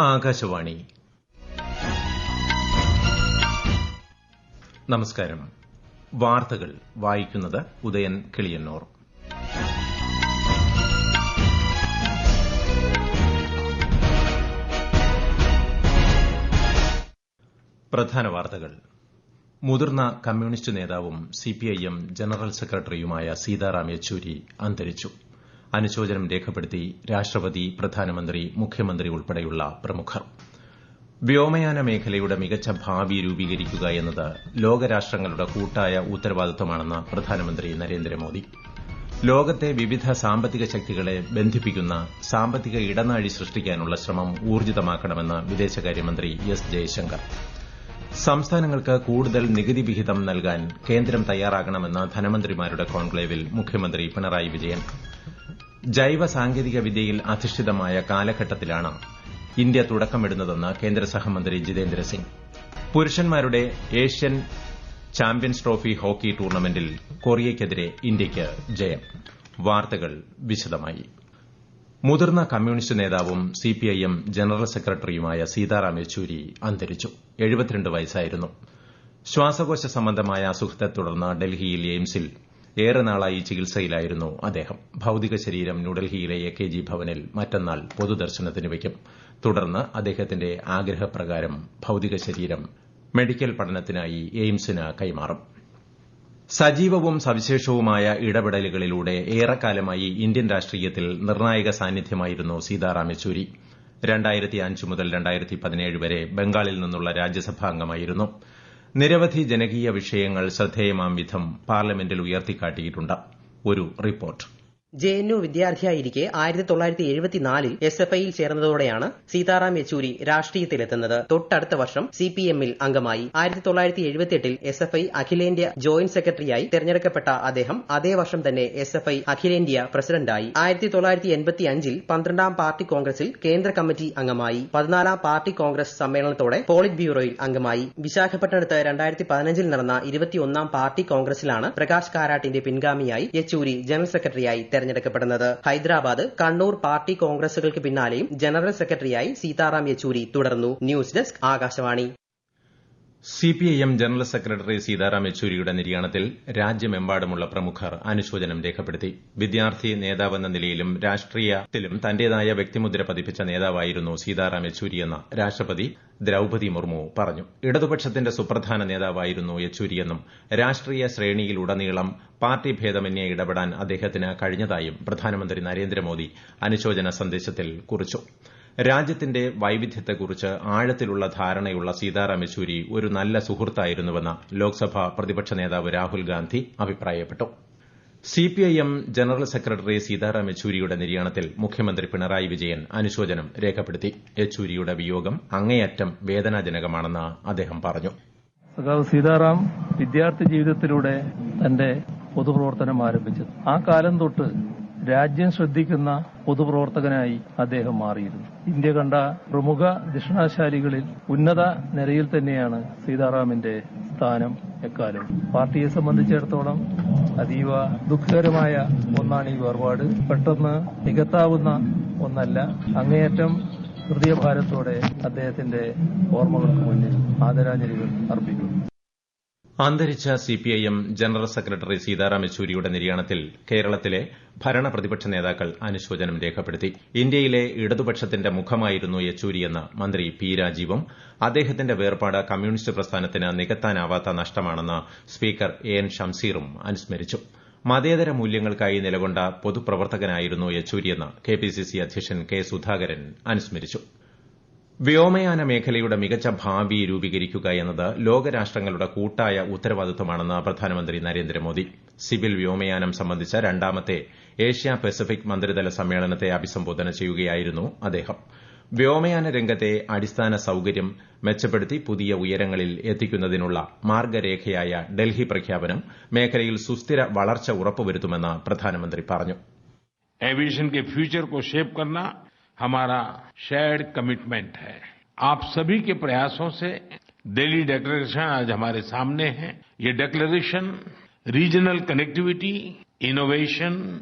ആകാശവാണി. നമസ്കാരം. വാർത്തകൾ വായിക്കുന്നത് ഉദയൻ കിളിയന്നൂർ. പ്രധാന വാർത്തകൾ. മുതിർന്ന കമ്മ്യൂണിസ്റ്റ് നേതാവും സിപിഐഎം ജനറൽ സെക്രട്ടറിയുമായ സീതാറാം യെച്ചൂരി അന്തരിച്ചു. അനുശോചനം രേഖപ്പെടുത്തി രാഷ്ട്രപതി, പ്രധാനമന്ത്രി, മുഖ്യമന്ത്രി ഉൾപ്പെടെയുള്ള പ്രമുഖർ. വ്യോമയാന മേഖലയുടെ മികച്ച ഭാവി രൂപീകരിക്കുക എന്നത് ലോകരാഷ്ട്രങ്ങളുടെ കൂട്ടായ ഉത്തരവാദിത്തമാണെന്ന് പ്രധാനമന്ത്രി നരേന്ദ്രമോദി. ലോകത്തെ വിവിധ സാമ്പത്തിക ശക്തികളെ ബന്ധിപ്പിക്കുന്ന സാമ്പത്തിക ഇടനാഴി സൃഷ്ടിക്കാനുള്ള ശ്രമം ഊർജിതമാക്കണമെന്ന് വിദേശകാര്യമന്ത്രി എസ് ജയശങ്കർ. സംസ്ഥാനങ്ങൾക്ക് കൂടുതൽ നികുതി വിഹിതം നൽകാൻ കേന്ദ്രം തയ്യാറാകണമെന്ന് ധനമന്ത്രിമാരുടെ കോൺക്ലേവിൽ മുഖ്യമന്ത്രി പിണറായി വിജയൻ. ജൈവ സാങ്കേതിക വിദ്യയിൽ അധിഷ്ഠിതമായ കാലഘട്ടത്തിലാണ് ഇന്ത്യ തുടക്കമിടുന്നതെന്ന് കേന്ദ്ര സഹമന്ത്രി ജിതേന്ദ്ര സിംഗ്. പുരുഷന്മാരുടെ ഏഷ്യൻ ചാമ്പ്യൻസ് ട്രോഫി ഹോക്കി ടൂർണമെന്റിൽ കൊറിയയ്ക്കെതിരെ ഇന്ത്യയ്ക്ക് ജയം. വാർത്തകൾ വിശദമായി. മുതിർന്ന കമ്മ്യൂണിസ്റ്റ് നേതാവും സിപിഐഎം ജനറൽ സെക്രട്ടറിയുമായ സീതാറാം യെച്ചൂരി അന്തരിച്ചു. 72 വയസ്സായിരുന്നു. ശ്വാസകോശ സംബന്ധമായ അസുഖത്തെ തുടർന്ന് ഡൽഹിയിൽ എയിംസിൽ ഏറെ നാളായി ചികിത്സയിലായിരുന്നു അദ്ദേഹം. ഭൌതിക ശരീരം ന്യൂഡൽഹിയിലെ എകെജി ഭവനിൽ മറ്റന്നാൾ പൊതുദർശനത്തിന് വയ്ക്കും. തുടർന്ന് അദ്ദേഹത്തിന്റെ ആഗ്രഹപ്രകാരം ഭൌതിക ശരീരം മെഡിക്കൽ പഠനത്തിനായി എയിംസിന് കൈമാറും. സജീവവും സവിശേഷവുമായ ഇടപെടലുകളിലൂടെ ഏറെക്കാലമായി ഇന്ത്യൻ രാഷ്ട്രീയത്തിൽ നിർണായക സാന്നിധ്യമായിരുന്നു സീതാറാം യെച്ചൂരി. 2005 മുതൽ 2017 വരെ ബംഗാളിൽ നിന്നുള്ള രാജ്യസഭാംഗമായിരുന്നു. നിരവധി ജനകീയ വിഷയങ്ങൾ ശ്രദ്ധേയമാം വിധം പാർലമെന്റിൽ ഉയർത്തിക്കാട്ടിയിട്ടുണ്ട്. ഒരു റിപ്പോർട്ട്. ജെഎൻയു വിദ്യാർത്ഥിയായിരിക്കെ 1974-ൽ എസ്എഫ്ഐയിൽ ചേർന്നതോടെയാണ് സീതാറാം യെച്ചൂരി രാഷ്ട്രീയത്തിലെത്തുന്നത്. തൊട്ടടുത്ത വർഷം സിപിഎമ്മിൽ അംഗമായി. 1978-ൽ എസ്എഫ്ഐ അഖിലേന്ത്യാ ജോയിന്റ് സെക്രട്ടറിയായി തെരഞ്ഞെടുക്കപ്പെട്ട അദ്ദേഹം അതേ വർഷം തന്നെ എസ്എഫ്ഐ അഖിലേന്ത്യാ പ്രസിഡന്റായി. 1985-ൽ 12ാം പാർട്ടി കോൺഗ്രസിൽ കേന്ദ്ര കമ്മിറ്റി അംഗമായി. 14ാം പാർട്ടി കോൺഗ്രസ് സമ്മേളനത്തോടെ പോളിറ്റ് ബ്യൂറോയിൽ അംഗമായി. വിശാഖപട്ടണത്ത് 2015-ൽ നടന്ന 21ാം പാർട്ടി കോൺഗ്രസിലാണ് പ്രകാശ് കാരാട്ടിന്റെ പിൻഗാമിയായി യെച്ചൂരി ജനറൽ സെക്രട്ടറിയായി തെരഞ്ഞെടുക്കപ്പെടുന്നത്. ഹൈദരാബാദ്, കണ്ണൂർ പാർട്ടി കോൺഗ്രസുകൾക്ക് പിന്നാലെയും ജനറൽ സെക്രട്ടറിയായി സീതാറാം യെച്ചൂരി തുടർന്നു. News desk, Akashvani. CPIM general secretary Sitaram യെച്ചൂരിയുടെ നിര്യാണത്തിൽ രാജ്യമെമ്പാടുമുള്ള പ്രമുഖർ അനുശോചനം രേഖപ്പെടുത്തി. വിദ്യാർത്ഥി നേതാവെന്ന നിലയിലും രാഷ്ട്രീയത്തിലും തന്റേതായ വ്യക്തിമുദ്ര പതിപ്പിച്ച നേതാവായിരുന്നു സീതാറാം യെച്ചൂരിയെന്ന് രാഷ്ട്രപതി ദ്രൌപതി മുർമു പറഞ്ഞു. ഇടതുപക്ഷത്തിന്റെ സുപ്രധാന നേതാവായിരുന്നു യെച്ചൂരിയെന്നും രാഷ്ട്രീയ ശ്രേണിയിലുടനീളം പാർട്ടി ഭേദമന്യേ ഇടപെടാൻ അദ്ദേഹത്തിന് കഴിഞ്ഞതായും പ്രധാനമന്ത്രി നരേന്ദ്രമോദി അനുശോചന സന്ദേശത്തിൽ കുറിച്ചു. രാജ്യത്തിന്റെ വൈവിധ്യത്തെക്കുറിച്ച് ആഴത്തിലുള്ള ധാരണയുള്ള സീതാറാം യെച്ചൂരി ഒരു നല്ല സുഹൃത്തായിരുന്നുവെന്ന് ലോക്സഭാ പ്രതിപക്ഷ നേതാവ് രാഹുൽ ഗാന്ധി അഭിപ്രായപ്പെട്ടു. സിപിഐഎം ജനറൽ സെക്രട്ടറി സീതാറാം യെച്ചൂരിയുടെ നിര്യാണത്തിൽ മുഖ്യമന്ത്രി പിണറായി വിജയൻ അനുശോചനം രേഖപ്പെടുത്തി. യെച്ചൂരിയുടെ വിയോഗം അങ്ങേയറ്റം വേദനാജനകമാണെന്ന് അദ്ദേഹം പറഞ്ഞു. സീതാറാം വിദ്യാർത്ഥി ജീവിതത്തിലൂടെ തന്റെ പൊതുപ്രവർത്തനം ആരംഭിച്ചത്. ആ കാലം തൊട്ട് രാജ്യം ശ്രദ്ധിക്കുന്ന പൊതുപ്രവർത്തകനായി അദ്ദേഹം മാറിയിരുന്നു. ഇന്ത്യ കണ്ട പ്രമുഖ ദക്ഷിണാശാലികളിൽ ഉന്നത നിരയിൽ തന്നെയാണ് സീതാറാമിന്റെ സ്ഥാനം എക്കാലം. പാർട്ടിയെ സംബന്ധിച്ചിടത്തോളം അതീവ ദുഃഖകരമായ ഒന്നാണ് ഈ വേർപാട്. പെട്ടെന്ന് നികത്താവുന്ന ഒന്നല്ല. അങ്ങേയറ്റം ഹൃദയഭാരത്തോടെ അദ്ദേഹത്തിന്റെ ഓർമ്മകൾക്ക് മുന്നിൽ ആദരാഞ്ജലികൾ അർപ്പിക്കുന്നു. അന്തരിച്ച സിപിഐഎം ജനറൽ സെക്രട്ടറി സീതാറാം യെച്ചൂരിയുടെ നിര്യാണത്തിൽ കേരളത്തിലെ ഭരണ പ്രതിപക്ഷ നേതാക്കൾ അനുശോചനം രേഖപ്പെടുത്തി. ഇന്ത്യയിലെ ഇടതുപക്ഷത്തിന്റെ മുഖമായിരുന്നു യെച്ചൂരിയെന്ന് മന്ത്രി പി രാജീവും അദ്ദേഹത്തിന്റെ വേർപാട് കമ്മ്യൂണിസ്റ്റ് പ്രസ്ഥാനത്തിന് നികത്താനാവാത്ത നഷ്ടമാണെന്ന് സ്പീക്കർ എൻ ഷംസീറും അനുസ്മരിച്ചു. മതേതര മൂല്യങ്ങൾക്കായി നിലകൊണ്ട പൊതുപ്രവർത്തകനായിരുന്നു യെച്ചൂരിയെന്ന് കെപിസിസി അധ്യക്ഷൻ കെ സുധാകരൻ അനുസ്മരിച്ചു. വ്യോമയാന മേഖലയുടെ മികച്ച ഭാവി രൂപീകരിക്കുക എന്നത് ലോകരാഷ്ട്രങ്ങളുടെ കൂട്ടായ ഉത്തരവാദിത്തമാണെന്ന് പ്രധാനമന്ത്രി നരേന്ദ്രമോദി. സിവിൽ വ്യോമയാനം സംബന്ധിച്ച രണ്ടാമത്തെ ഏഷ്യ പസഫിക് മന്ത്രിതല സമ്മേളനത്തെ അഭിസംബോധന ചെയ്യുകയായിരുന്നു അദ്ദേഹം. വ്യോമയാന രംഗത്തെ അടിസ്ഥാന സൌകര്യം മെച്ചപ്പെടുത്തി പുതിയ ഉയരങ്ങളിൽ എത്തിക്കുന്നതിനുള്ള മാർഗ്ഗരേഖയായ ഡൽഹി പ്രഖ്യാപനം മേഖലയിൽ സുസ്ഥിര വളർച്ച ഉറപ്പുവരുത്തുമെന്ന് പ്രധാനമന്ത്രി പറഞ്ഞു. एविएशन के फ्यूचर को शेप करना हमारा शेयर्ड कमिटमेंट है. आप सभी के प्रयासों से दिल्ली डिक्लेरेशन आज हमारे सामने है. ये डिक्लेरेशन रीजनल कनेक्टिविटी, इनोवेशन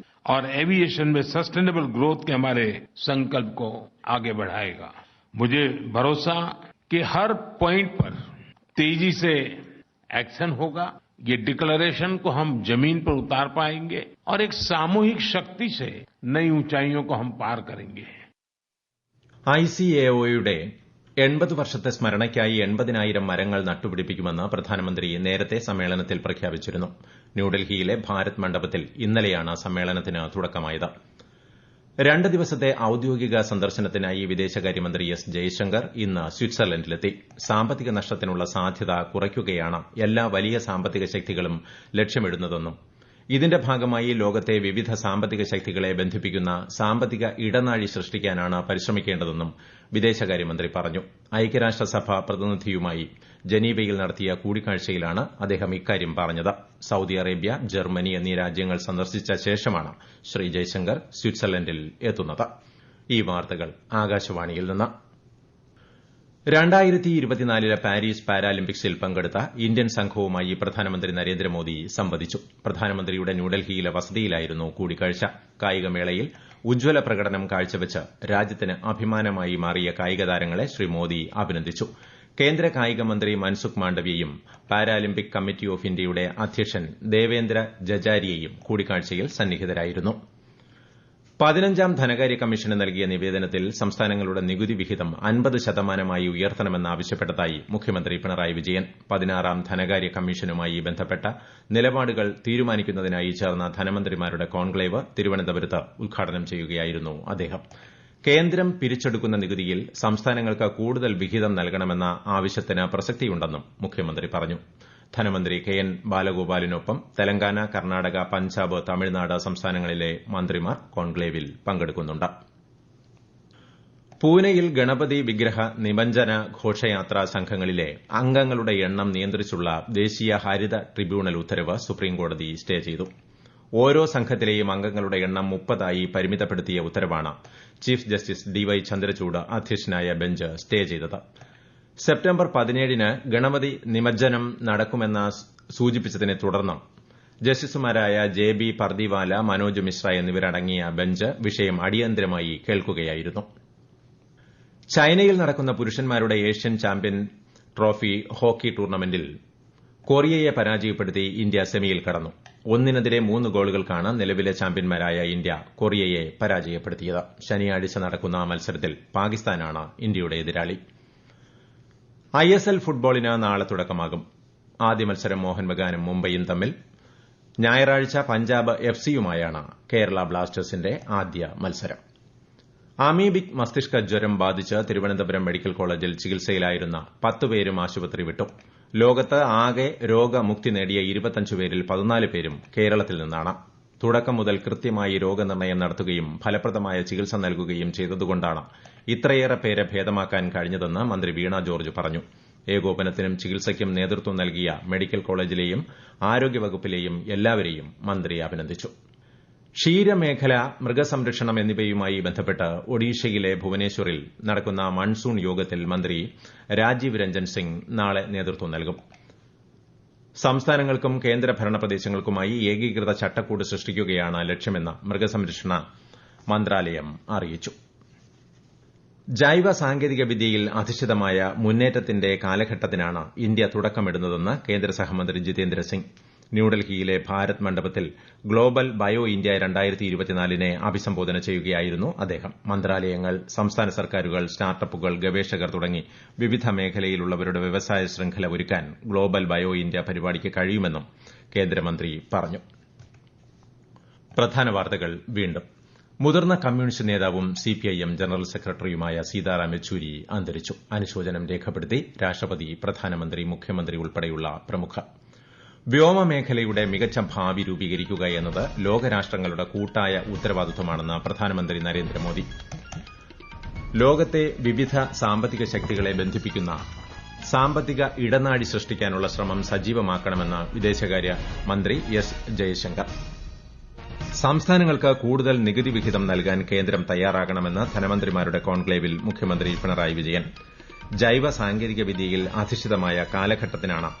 और एविएशन में सस्टेनेबल ग्रोथ के हमारे संकल्प को आगे बढ़ाएगा. मुझे भरोसा कि हर पॉइंट पर तेजी से एक्शन होगा। ये डिक्लेरेशन को हम जमीन पर उतार पाएंगे और एक सामूहिक शक्ति से नई ऊंचाइयों को हम पार करेंगे। ICAOയുടെ 80 വർഷത്തെ സ്മരണയ്ക്കായി 80,000 മരങ്ങൾ നട്ടുപിടിപ്പിക്കുമെന്ന് പ്രധാനമന്ത്രി നേരത്തെ സമ്മേളനത്തിൽ പ്രഖ്യാപിച്ചിരുന്നു. ന്യൂഡൽഹിയിലെ ഭാരത് മണ്ഡപത്തിൽ ഇന്നലെയാണ് സമ്മേളനത്തിന് തുടക്കമായത്. 2 ദിവസത്തെ ഔദ്യോഗിക സന്ദർശനത്തിനായി വിദേശകാര്യമന്ത്രി എസ് ജയശങ്കർ ഇന്ന് സ്വിറ്റ്സർലൻഡിലെത്തി. സാമ്പത്തിക നഷ്ടത്തിനുള്ള സാധ്യത കുറയ്ക്കുകയാണ് എല്ലാ വലിയ സാമ്പത്തിക ശക്തികളും ലക്ഷ്യമിടുന്നതെന്നും ഇതിന്റെ ഭാഗമായി ലോകത്തെ വിവിധ സാമ്പത്തിക ശക്തികളെ ബന്ധിപ്പിക്കുന്ന സാമ്പത്തിക ഇടനാഴി സൃഷ്ടിക്കാനാണ് പരിശ്രമിക്കേണ്ടതെന്നും വിദേശകാര്യമന്ത്രി പറഞ്ഞു. ഐക്യരാഷ്ട്രസഭ പ്രതിനിധിയുമായി ജനീവയിൽ നടത്തിയ കൂടിക്കാഴ്ചയിലാണ് അദ്ദേഹം ഇക്കാര്യം പറഞ്ഞത്. സൌദി അറേബ്യ, ജർമ്മനി എന്നീ രാജ്യങ്ങൾ സന്ദർശിച്ച ശേഷമാണ് ശ്രീ ജയശങ്കർ സ്വിറ്റ്സർലൻഡിൽ എത്തുന്നത്. ഈ വാർത്തകൾ ആകാശവാണിയിൽ നിന്ന്. 2024 പാരീസ് പാരാലിമ്പിക്സിൽ പങ്കെടുത്ത ഇന്ത്യൻ സംഘവുമായി പ്രധാനമന്ത്രി നരേന്ദ്രമോദി സംവദിച്ചു. പ്രധാനമന്ത്രിയുടെ ന്യൂഡൽഹിയിലെ വസതിയിലായിരുന്നു കൂടിക്കാഴ്ച. കായികമേളയിൽ ഉജ്ജ്വല പ്രകടനം കാഴ്ചവെച്ച് രാജ്യത്തിന് അഭിമാനമായി മാറിയ കായിക താരങ്ങളെ ശ്രീ മോദി അഭിനന്ദിച്ചു. കേന്ദ്ര കായിക മന്ത്രി മൻസുഖ് മാണ്ഡവ്യയും പാരാലിമ്പിക് കമ്മിറ്റി ഓഫ് ഇന്ത്യയുടെ അധ്യക്ഷൻ ദേവേന്ദ്ര ജജാരിയയും കൂടിക്കാഴ്ചയിൽ സന്നിഹിതരായിരുന്നു. 15ാം ധനകാര്യ കമ്മീഷന് നൽകിയ നിവേദനത്തിൽ സംസ്ഥാനങ്ങളുടെ നികുതി വിഹിതം 50% ഉയർത്തണമെന്നാവശ്യപ്പെട്ടതായി മുഖ്യമന്ത്രി പിണറായി വിജയൻ. 16ാം ധനകാര്യ കമ്മീഷനുമായി ബന്ധപ്പെട്ട നിലപാടുകൾ തീരുമാനിക്കുന്നതിനായി ചേർന്ന ധനമന്ത്രിമാരുടെ കോൺക്ലേവ് തിരുവനന്തപുരത്ത് ഉദ്ഘാടനം ചെയ്യുകയായിരുന്നു അദ്ദേഹം. കേന്ദ്രം പിരിച്ചെടുക്കുന്ന നികുതിയിൽ സംസ്ഥാനങ്ങൾക്ക് കൂടുതൽ വിഹിതം നൽകണമെന്ന ആവശ്യത്തിന് പ്രസക്തിയുണ്ടെന്നും മുഖ്യമന്ത്രി പറഞ്ഞു. ധനമന്ത്രി കെ.എൻ. ബാലഗോപാലിനൊപ്പം തെലങ്കാന, കർണാടക, പഞ്ചാബ്, തമിഴ്നാട് സംസ്ഥാനങ്ങളിലെ മന്ത്രിമാർ കോൺക്ലേവിൽ പങ്കെടുക്കുന്നുണ്ട്. പൂനെയിൽ ഗണപതി വിഗ്രഹ നിമജ്ജന ഘോഷയാത്രാ സംഘങ്ങളിലെ അംഗങ്ങളുടെ എണ്ണം നിയന്ത്രിച്ചുള്ള ദേശീയ ഹരിത ട്രിബ്യൂണൽ ഉത്തരവ് സുപ്രീംകോടതി സ്റ്റേ ചെയ്തു. ഓരോ സംഘത്തിലെയും അംഗങ്ങളുടെ എണ്ണം 30 പരിമിതപ്പെടുത്തിയ ഉത്തരവാണ് ചീഫ് ജസ്റ്റിസ് DY ചന്ദ്രചൂഡ് അധ്യക്ഷനായ ബെഞ്ച് സ്റ്റേ ചെയ്തത്. സെപ്റ്റംബർ 17-ന് ഗണപതി നിമജ്ജനം നടക്കുമെന്ന് സൂചിപ്പിച്ചതിനെ തുടർന്ന് ജസ്റ്റിസുമാരായ JB പർദിവാല, മനോജ് മിശ്ര എന്നിവരടങ്ങിയ ബെഞ്ച് വിഷയം അടിയന്തരമായി കേൾക്കുകയായിരുന്നു. ചൈനയിൽ നടക്കുന്ന പുരുഷന്മാരുടെ ഏഷ്യൻ ചാമ്പ്യൻ ട്രോഫി ഹോക്കി ടൂർണമെന്റിൽ കൊറിയയെ പരാജയപ്പെടുത്തി ഇന്ത്യ സെമിയിൽ കടന്നു. 1-3 ഗോളുകൾക്കാണ് നിലവിലെ ചാമ്പ്യന്മാരായ ഇന്ത്യ കൊറിയയെ പരാജയപ്പെടുത്തിയത്. ശനിയാഴ്ച നടക്കുന്ന മത്സരത്തിൽ പാകിസ്ഥാനാണ് ഇന്ത്യയുടെ എതിരാളി. ISL ഫുട്ബോളിന് നാളെ തുടക്കമാകും. ആദ്യ മത്സരം മോഹൻ ബഗാനും മുംബൈയും തമ്മിൽ. ഞായറാഴ്ച പഞ്ചാബ് FCയുമായാണ് കേരള ബ്ലാസ്റ്റേഴ്സിന്റെ ആദ്യ മത്സരം. അമീബിക് മസ്തിഷ്ക ജ്വരം ബാധിച്ച് തിരുവനന്തപുരം മെഡിക്കൽ കോളേജിൽ ചികിത്സയിലായിരുന്ന 10 പേരും ആശുപത്രി വിട്ടു. ലോകത്ത് ആകെ രോഗമുക്തി നേടിയ 25 പേരിൽ 14 പേരും കേരളത്തിൽ നിന്നാണ്. തുടക്കം മുതൽ കൃത്യമായി രോഗനിർണയം നടത്തുകയും ഫലപ്രദമായ ചികിത്സ നൽകുകയും ചെയ്തതുകൊണ്ടാണ് ഇത്രയേറെ പേരെ ഭേദമാക്കാൻ കഴിഞ്ഞതെന്ന് മന്ത്രി വീണ ജോർജ് പറഞ്ഞു. ഏകോപനത്തിനും ചികിത്സയ്ക്കും നേതൃത്വം നൽകിയ മെഡിക്കൽ കോളേജിലെയും ആരോഗ്യവകുപ്പിലെയും എല്ലാവരെയും മന്ത്രി അഭിനന്ദിച്ചു. ക്ഷീരമേഖല, മൃഗസംരക്ഷണം എന്നിവയുമായി ബന്ധപ്പെട്ട് ഒഡീഷയിലെ ഭുവനേശ്വറിൽ നടക്കുന്ന മൺസൂൺ യോഗത്തിൽ മന്ത്രി രാജീവ് രഞ്ജൻ സിംഗ് നാളെ നേതൃത്വം നൽകും. സംസ്ഥാനങ്ങൾക്കും കേന്ദ്രഭരണ പ്രദേശങ്ങൾക്കുമായി ഏകീകൃത ചട്ടക്കൂട് സൃഷ്ടിക്കുകയാണ് ലക്ഷ്യമെന്ന് മൃഗസംരക്ഷണ മന്ത്രാലയം അറിയിച്ചു. ജൈവ സാങ്കേതിക വിദ്യയിൽ അധിഷ്ഠിതമായ മുന്നേറ്റത്തിന്റെ കാലഘട്ടത്തിനാണ് ഇന്ത്യ തുടക്കമിടുന്നതെന്ന് കേന്ദ്ര സഹമന്ത്രി ജിതേന്ദ്ര സിംഗ്. ന്യൂഡൽഹിയിലെ ഭാരത് മണ്ഡപത്തിൽ ഗ്ലോബൽ ബയോ ഇന്ത്യ 2024നെ അഭിസംബോധന ചെയ്യുകയായിരുന്നു അദ്ദേഹം. മന്ത്രാലയങ്ങൾ, സംസ്ഥാന സർക്കാരുകൾ, സ്റ്റാർട്ടപ്പുകൾ, ഗവേഷകർ തുടങ്ങി വിവിധ മേഖലയിലുള്ളവരുടെ വ്യവസായ ശൃംഖല ഒരുക്കാൻ ഗ്ലോബൽ ബയോ ഇന്ത്യ പരിപാടിക്ക് കഴിയുമെന്നും കേന്ദ്രമന്ത്രി പറഞ്ഞു. പ്രധാന വാർത്തകൾ വീണ്ടും. മുതിർന്ന കമ്മ്യൂണിസ്റ്റ് നേതാവും CPIM ജനറൽ സെക്രട്ടറിയുമായ സീതാറാം യെച്ചൂരി അന്തരിച്ചു. അനുശോചനം രേഖപ്പെടുത്തി രാഷ്ട്രപതി, പ്രധാനമന്ത്രി, മുഖ്യമന്ത്രി ഉൾപ്പെടെയുള്ള പ്രമുഖർ. വ്യോമമേഖലയുടെ മികച്ച ഭാവി രൂപീകരിക്കുക എന്നത് ലോകരാഷ്ട്രങ്ങളുടെ കൂട്ടായ ഉത്തരവാദിത്വമാണെന്ന് പ്രധാനമന്ത്രി നരേന്ദ്രമോദി. ലോകത്തെ വിവിധ സാമ്പത്തിക ശക്തികളെ ബന്ധിപ്പിക്കുന്ന സാമ്പത്തിക ഇടനാഴി സൃഷ്ടിക്കാനുള്ള ശ്രമം സജീവമാക്കണമെന്ന് വിദേശകാര്യ മന്ത്രി എസ് ജയശങ്കർ. സംസ്ഥാനങ്ങൾക്ക് കൂടുതൽ നികുതി വിഹിതം നൽകാൻ കേന്ദ്രം തയ്യാറാകണമെന്ന് ധനമന്ത്രിമാരുടെ കോൺക്ലേവിൽ മുഖ്യമന്ത്രി പിണറായി വിജയൻ. ജൈവ സാങ്കേതിക വിദ്യയിൽ അധിഷ്ഠിതമായ കാലഘട്ടത്തിനാണ്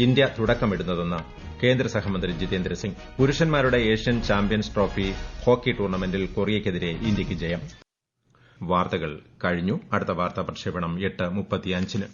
ഇന്ത്യ തുടക്കമിടുന്നതെന്ന് കേന്ദ്ര സഹമന്ത്രി ജിതേന്ദ്ര സിംഗ്. പുരുഷന്മാരുടെ ഏഷ്യൻ ചാമ്പ്യൻസ് ട്രോഫി ഹോക്കി ടൂർണമെന്റിൽ കൊറിയയ്ക്കെതിരെ ഇന്ത്യയ്ക്ക് ജയം. വാർത്തകൾ കഴിഞ്ഞു. അടുത്ത വാർത്താ പ്രക്ഷേപണം 8:35-ന്.